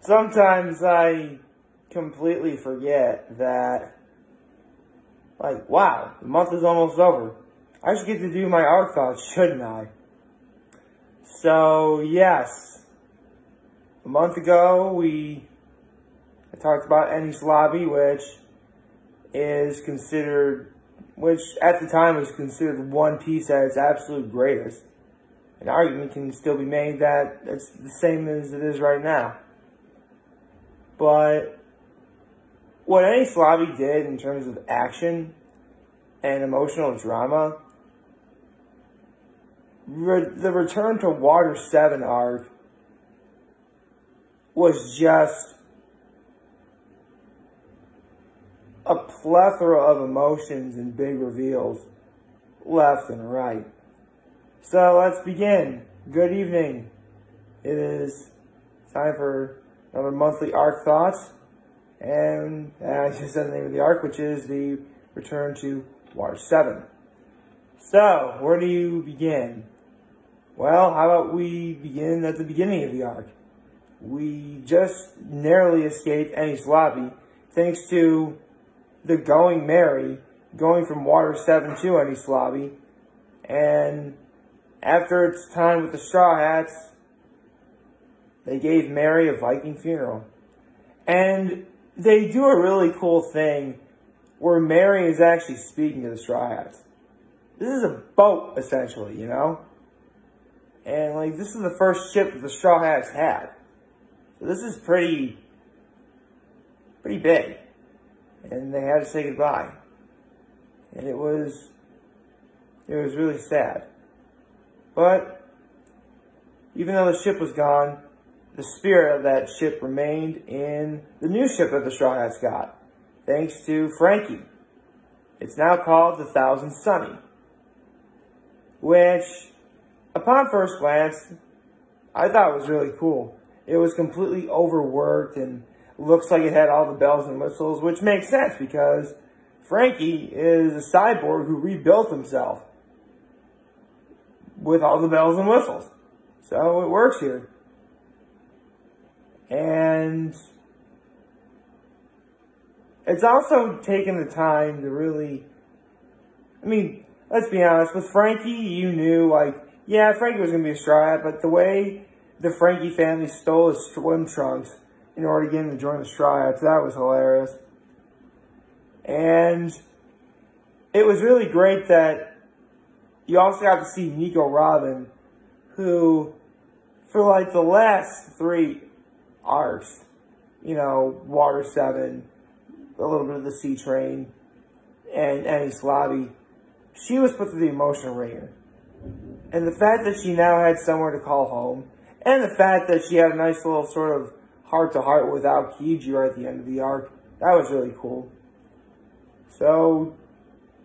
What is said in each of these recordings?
Sometimes I completely forget that, like, wow, the month is almost over. I should get to do my arc thoughts, shouldn't I? So, yes. A month ago, I talked about Enies Lobby, which at the time was considered One Piece at its absolute greatest. An argument can still be made that it's the same as it is right now. But what Enies Lobby did in terms of action and emotional drama, the Return to Water 7 arc was just a plethora of emotions and big reveals left and right. So let's begin. Good evening. It is time for another monthly arc thoughts. And I just said the name of the arc, which is the Return to Water 7. So, where do you begin? Well, how about we begin at the beginning of the arc? We just narrowly escaped Enies Lobby thanks to the Going Merry going from Water 7 to Enies Lobby. And after its time with the Straw Hats, they gave Merry a Viking funeral. And they do a really cool thing where Merry is actually speaking to the Straw Hats. This is a boat, essentially, you know? And, like, this is the first ship that the Straw Hats had. So this is pretty big. And they had to say goodbye. And it was really sad. But even though the ship was gone, the spirit of that ship remained in the new ship that the Straw Hats got, thanks to Franky. It's now called the Thousand Sunny, which, upon first glance, I thought was really cool. It was completely overworked and looks like it had all the bells and whistles, which makes sense because Franky is a cyborg who rebuilt himself with all the bells and whistles. So it works here. And it's also taken the time to really, I mean, let's be honest, with Franky, you knew, like, yeah, Franky was going to be a Straw Hat, but the way the Franky family stole his swim trunks in order to get him to join the Straw Hats, that was hilarious. And it was really great that you also got to see Nico Robin, who, for like the last 3 arcs, you know, Water 7, a little bit of the Sea Train, and Enies Lobby, she was put through the emotional ringer. And the fact that she now had somewhere to call home, and the fact that she had a nice little sort of heart-to-heart with Aokiji right at the end of the arc, that was really cool. So,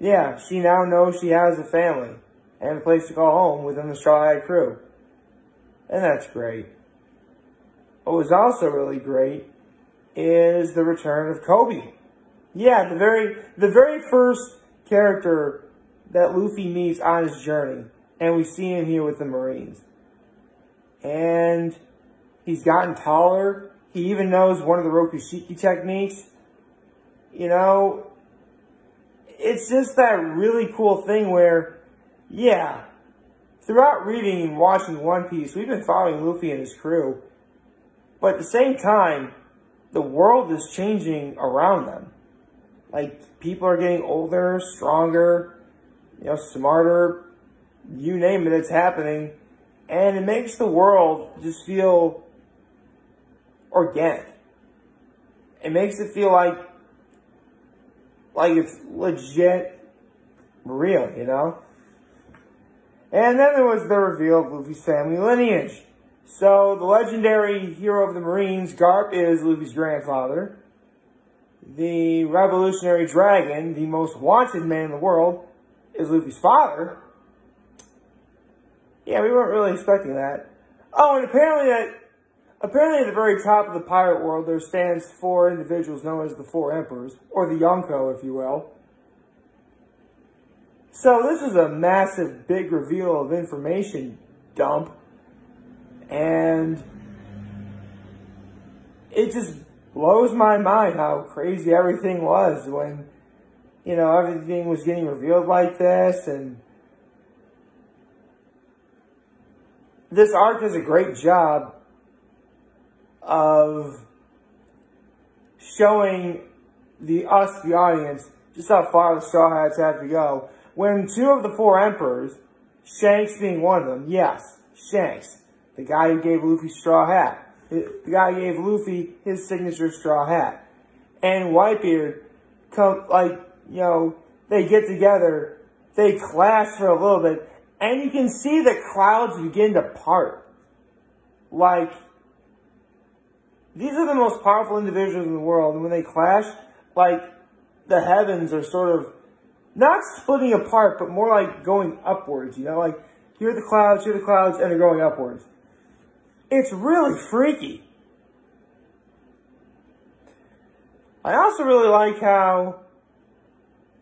yeah, she now knows she has a family and a place to call home within the Straw Hat crew. And that's great. What was also really great is the return of Koby. Yeah, the very first character that Luffy meets on his journey. And we see him here with the Marines. And he's gotten taller. He even knows one of the Rokushiki techniques. You know, it's just that really cool thing where, yeah, throughout reading and watching One Piece, we've been following Luffy and his crew. But at the same time, the world is changing around them. Like, people are getting older, stronger, you know, smarter, you name it, it's happening. And it makes the world just feel organic. It makes it feel like it's legit real, you know? And then there was the reveal of Luffy's family lineage. So, the legendary hero of the Marines, Garp, is Luffy's grandfather. The Revolutionary Dragon, the most wanted man in the world, is Luffy's father. Yeah, we weren't really expecting that. Oh, and apparently at the very top of the pirate world, there stands 4 individuals known as the 4 Emperors, or the Yonko, if you will. So this is a massive, big reveal of information dump. And it just blows my mind how crazy everything was when, you know, everything was getting revealed like this. And this arc does a great job of showing the audience, just how far the Straw Hats have to go. When 2 of the 4 Emperors, Shanks being one of them, yes, Shanks, the guy who gave Luffy Straw Hat, the guy who gave Luffy his signature Straw Hat, and Whitebeard, they get together, they clash for a little bit, and you can see the clouds begin to part. Like, these are the most powerful individuals in the world, and when they clash, like, the heavens are sort of not splitting apart, but more like going upwards, you know? Like, here are the clouds, and they're going upwards. It's really freaky. I also really like how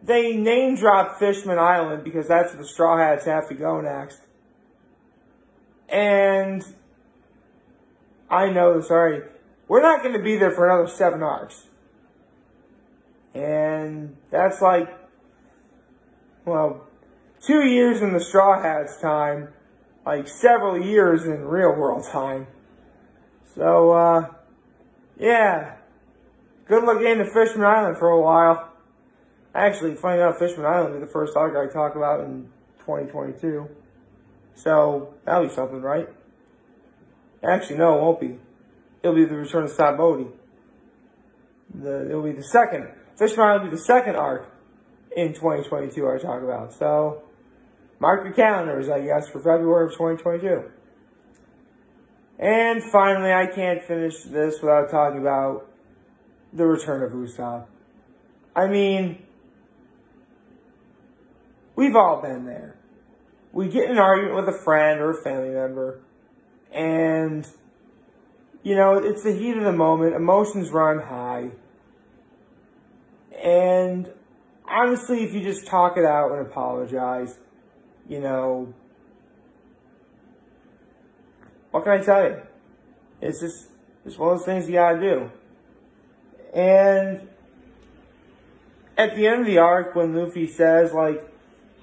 they name drop Fishman Island, because that's where the Straw Hats have to go next. And I know this already. We're not going to be there for another 7 arcs. And that's like, well, 2 years in the Straw Hats time, like several years in real world time. So, yeah. Good luck getting to Fishman Island for a while. Actually, finding out Fishman Island will be the first arc I talk about in 2022. So, that'll be something, right? Actually, no, it won't be. It'll be the return of Sabaody. It'll be the second. Fishman Island will be the second arc in 2022 I talk about. So, mark your calendars, I guess, for February of 2022. And finally, I can't finish this without talking about the return of Usopp. I mean, we've all been there. We get in an argument with a friend or a family member, and, you know, it's the heat of the moment. Emotions run high. And honestly, if you just talk it out and apologize, you know, what can I tell you? It's one of those things you gotta do. And at the end of the arc, when Luffy says, like,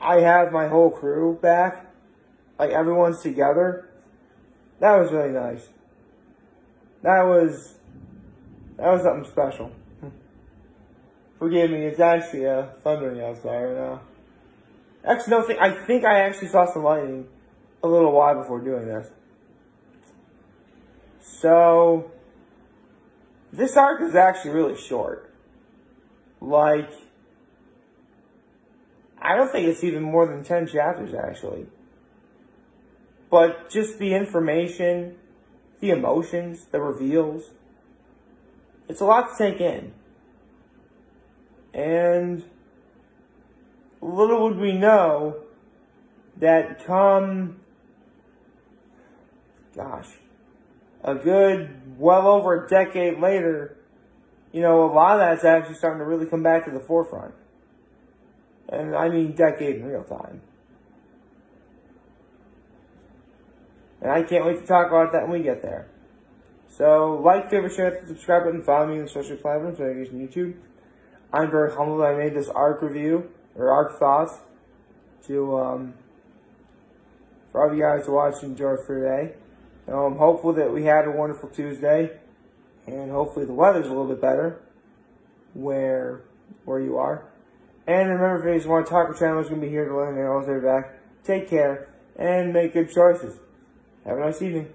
I have my whole crew back, like, everyone's together, that was really nice. That was something special. Forgive me, it's actually thundering outside right now. Actually, I think I actually saw some lightning a little while before doing this. So, this arc is actually really short. Like, I don't think it's even more than 10 chapters, actually. But just the information, the emotions, the reveals, it's a lot to take in. And little would we know that come, a good, well over a decade later, you know, a lot of that's actually starting to really come back to the forefront. And I mean decade in real time. And I can't wait to talk about that when we get there. So, like, favorite, share, subscribe button, follow me on social platforms, so I use YouTube. I'm very humbled that I made this arc review, or arc thoughts, to, for all you guys to watch and enjoy for today. I'm hopeful that we had a wonderful Tuesday, and hopefully the weather's a little bit better where you are. And remember, if you guys want to talk, our channel is going to be here to learn and always be back. Take care, and make good choices. Have a nice evening.